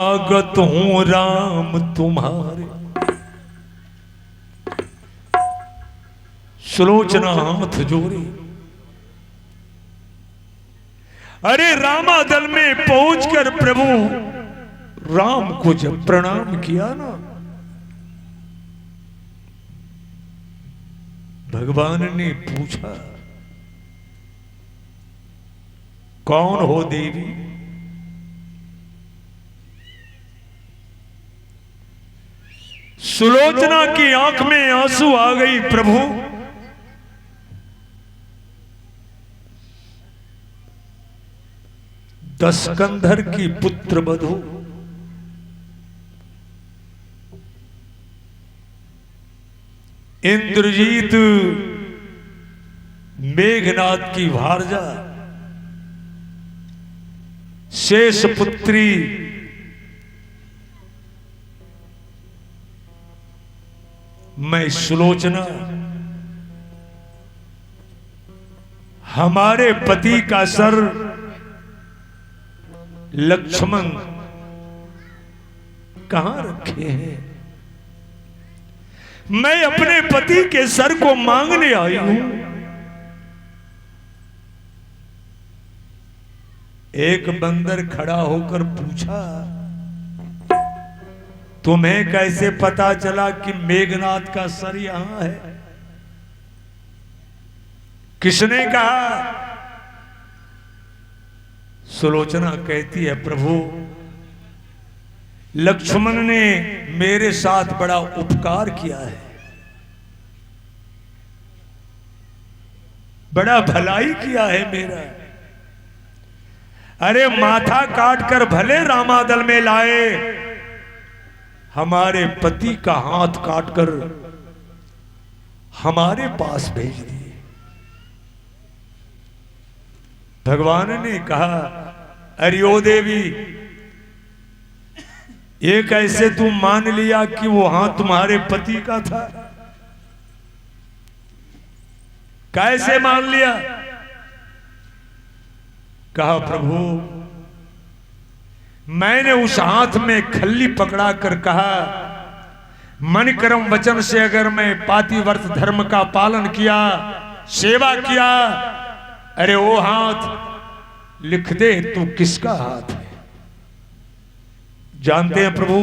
शरणागत हूं राम तुम्हारे। सुलोचना हाथ जोड़ी। अरे रामादल में पहुंचकर प्रभु राम को जब प्रणाम किया ना, भगवान ने पूछा कौन हो देवी? सुलोचना की आंख में आंसू आ गई। प्रभु दशकंधर की पुत्र वधू इंद्रजीत मेघनाद की भारजा शेषपुत्री मैं सुलोचना हमारे पति का सर लक्ष्मण कहां रखे हैं? मैं अपने पति के सर को मांगने आई हूं। एक बंदर खड़ा होकर पूछा तुम्हें कैसे पता चला कि मेघनाद का सर यहां है? किसने कहा? सुलोचना कहती है प्रभु लक्ष्मण ने मेरे साथ बड़ा उपकार किया है, बड़ा भलाई किया है मेरा। अरे माथा काटकर भले रामादल में लाए, हमारे पति का हाथ काटकर हमारे पास भेज दिए। भगवान ने कहा अरे ओ देवी, ये कैसे तुम मान लिया कि वो हाथ तुम्हारे पति का था? कैसे मान लिया? कहा प्रभु मैंने उस हाथ में खल्ली पकड़ा कर कहा मन कर्म वचन से अगर मैं पातिव्रत धर्म का पालन किया, सेवा किया, अरे वो हाथ लिख दे तू किसका हाथ है? जानते हैं प्रभु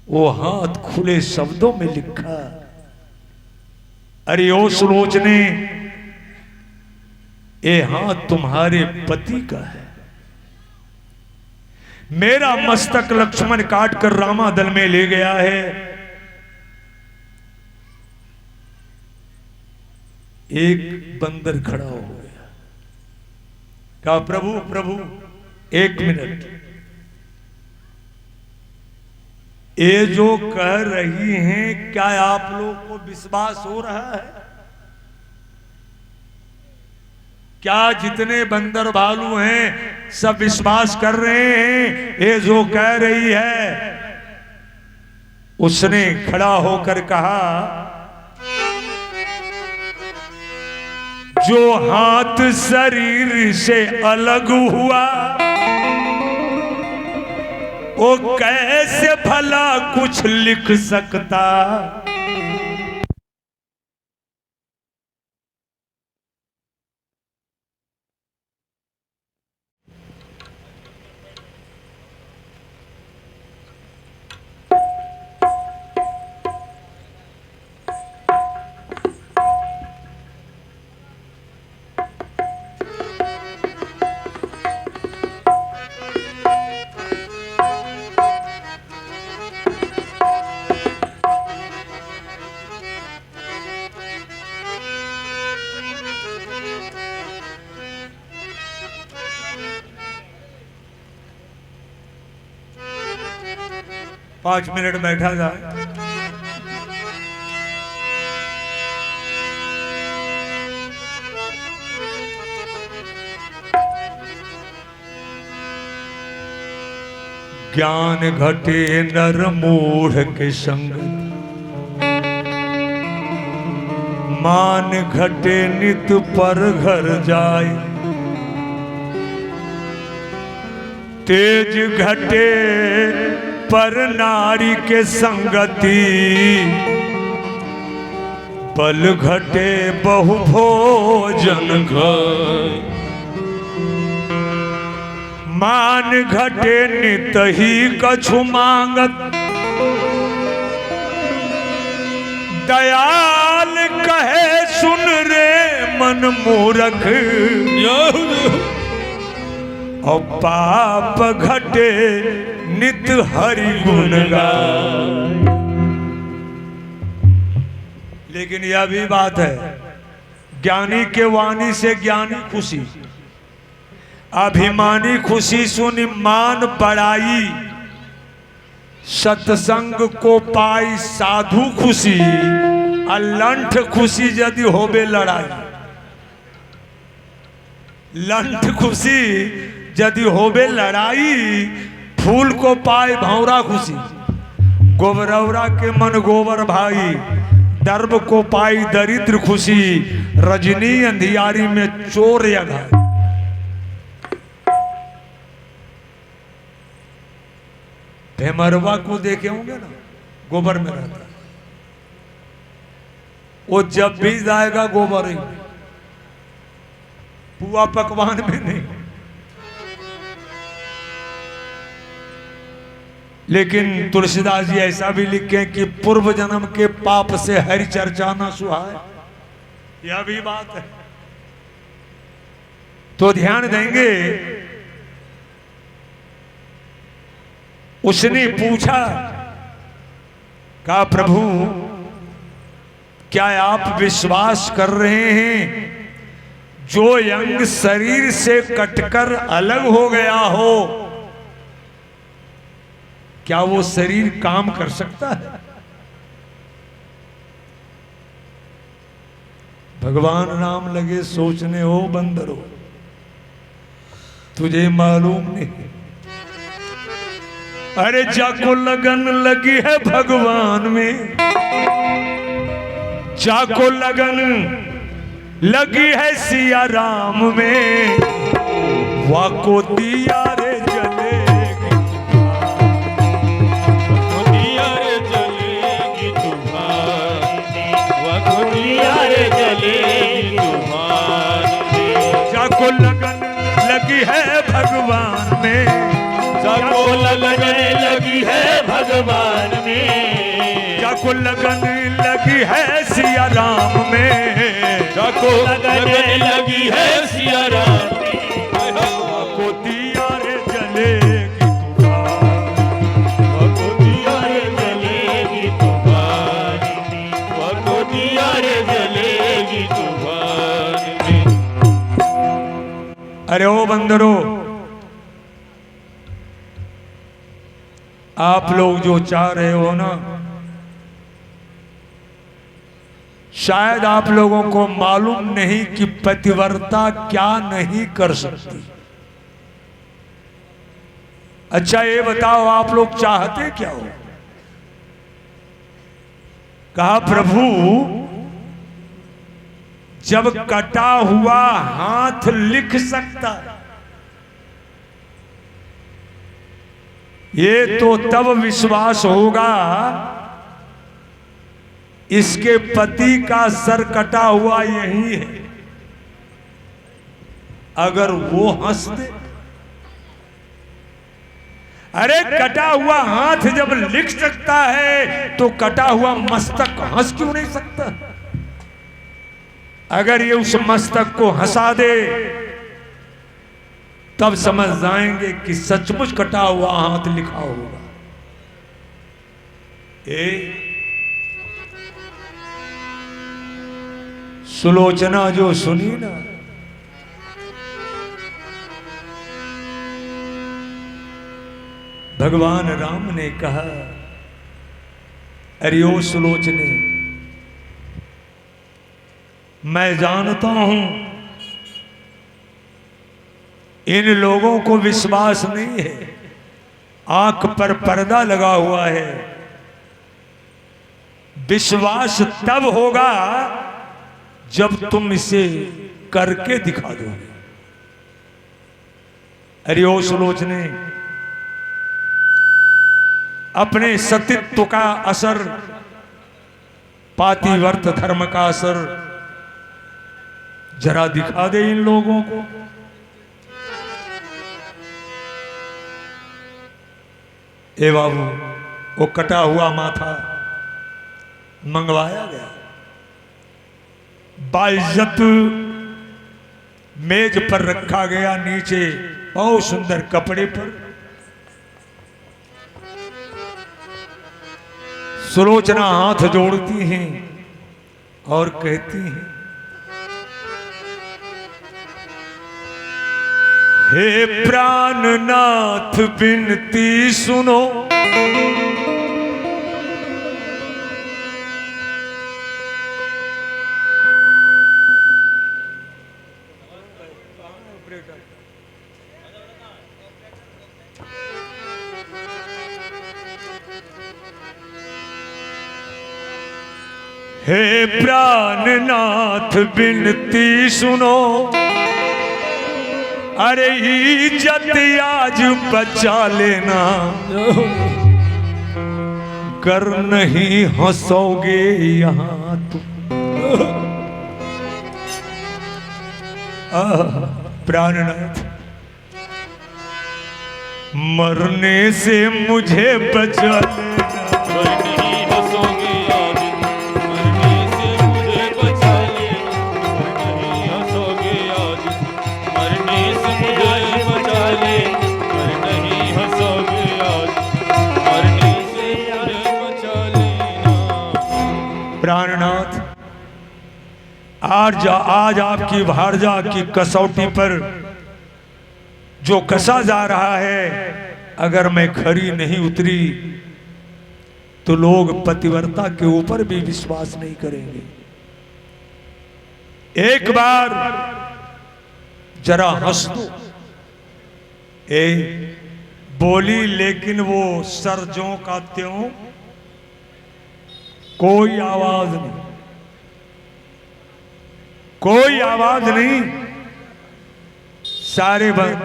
वो हाथ खुले शब्दों में लिखा अरे ओ सुलोचने ये हाथ तुम्हारे पति का है। मेरा मस्तक लक्ष्मण काट कर रामादल में ले गया है। एक बंदर खड़ा हो गया, कहा प्रभु प्रभु एक मिनट, ये जो कह रही हैं क्या आप लोग को विश्वास हो रहा है? क्या जितने बंदर भालू हैं सब विश्वास कर रहे हैं ये जो कह रही है? उसने खड़ा होकर कहा जो हाथ शरीर से अलग हुआ वो कैसे भला कुछ लिख सकता? 5 मिनट बैठा जाए। ज्ञान घटे नर मूढ़ के संग, मान घटे नित पर घर जाए। तेज घटे पर नारी के संगति, बल घटे बहु भोजन खाए। मान घटे नित ही कछु मांगत, दयाल कहे सुन रे मन मूरख। और पाप घटे नित हरि गुण गाए। लेकिन यह भी बात है, ज्ञानी के वाणी से ज्ञानी खुशी, अभिमानी खुशी सुनी मान बड़ाई। सत्संग को पाई साधु खुशी, अलंठ खुशी यदि होबे लड़ाई। लंठ खुशी यदि होबे लड़ाई, फूल को पाए भौरा खुशी। गोबरौरा के मन गोबर भाई, दर्भ को पाई दरिद्र खुशी। रजनी अंधियारी में चोर यघा। भेमरवा को देखे होंगे ना, गोबर में रहता है। वो जब भी जाएगा गोबर ही, पुआ पकवान में नहीं। लेकिन तुलसीदास जी ऐसा भी लिखे कि पूर्व जन्म के पाप से हरि चर्चा न सुहाए। यह भी बात है, तो ध्यान देंगे। उसने पूछा, कहा प्रभु क्या आप विश्वास कर रहे हैं जो अंग शरीर से कटकर अलग हो गया हो, क्या वो शरीर काम कर सकता है? भगवान राम लगे सोचने, हो बंदरो तुझे मालूम नहीं। अरे जाको लगन लगी है भगवान में, जाको लगन लगी है सिया राम में। वाको दिया रे जलेगी, दिया रे जलेगी तुम्हारी, वाको दिया रे जलेगी तुम्हारी। जाको लगन लगी है भगवान में, जाको लगन लगी है भगवान में, जाको लगन लगी है सिया राम में, जाको लगन लगी है सिया राम में। वाको दिया रे जलेगी तुम्हारी, वाको दिया रे जलेगी तुम्हारी, वाको दिया रे जलेगी तुम्हारी। अरे ओ बंदरो, आप लोग जो चाह रहे हो ना, शायद आप लोगों को मालूम नहीं कि पतिव्रता क्या नहीं कर सकती। अच्छा ये बताओ, आप लोग चाहते क्या हो? कहा प्रभु जब कटा हुआ हाथ लिख सकता है, ये तो तब विश्वास होगा इसके पति का सर कटा हुआ यही है। अगर वो हंस दे, अरे कटा हुआ हाथ जब लिख सकता है तो कटा हुआ मस्तक हंस क्यों नहीं सकता? अगर ये उस मस्तक को हंसा दे तब समझ जाएंगे कि सचमुच कटा हुआ हाथ लिखा होगा। सुलोचना जो सुनी ना, भगवान राम ने कहा, अरे ओ सुलोचने, मैं जानता हूं इन लोगों को विश्वास नहीं है, आंख पर पर्दा लगा हुआ है। विश्वास तब होगा जब तुम इसे करके दिखा दोगे। अरे ओ सुलोचने, अपने सतीत्व का असर, पातिवर्त धर्म का असर जरा दिखा दे इन लोगों को। ए बाबू, वो कटा हुआ माथा मंगवाया गया, बाइज्जत मेज पर रखा गया, नीचे बहुत सुंदर कपड़े पर। सुलोचना हाथ जोड़ती हैं और कहती हैं, हे प्राणनाथ विनती सुनो, हे प्राणनाथ विनती सुनो, अरे इज्जत आज बचा लेना, कर नहीं हंसोगे यहां तुम। प्राणनाथ, मरने से मुझे बचा लेना, नहीं हंसोगे आज, मरने से मुझे बचा लेना, नहीं हंसोगे आज, मरने से मुझे बचा लेना, नहीं हंसोगे आज, मरने से मुझे बचा लेना। प्राणनाथ, आज आपकी भारजा की कसौटी पर जो कसा जा रहा है, अगर मैं खरी नहीं उतरी तो लोग पतिव्रता के ऊपर भी विश्वास नहीं करेंगे। एक बार जरा हंस दो। ए बोली, लेकिन वो सर ज्यों का त्यों, कोई आवाज नहीं, कोई आवाज नहीं। सारे बंद।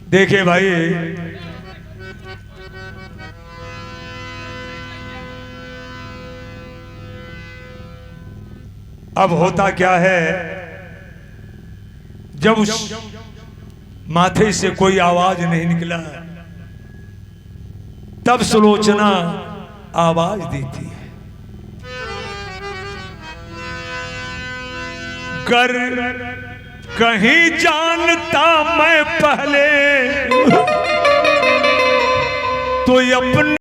देखिए भाई, अब होता क्या है, जब उस माथे से कोई आवाज नहीं निकला, तब सुलोचना आवाज देती है, कर कहीं जानता मैं पहले तो अपने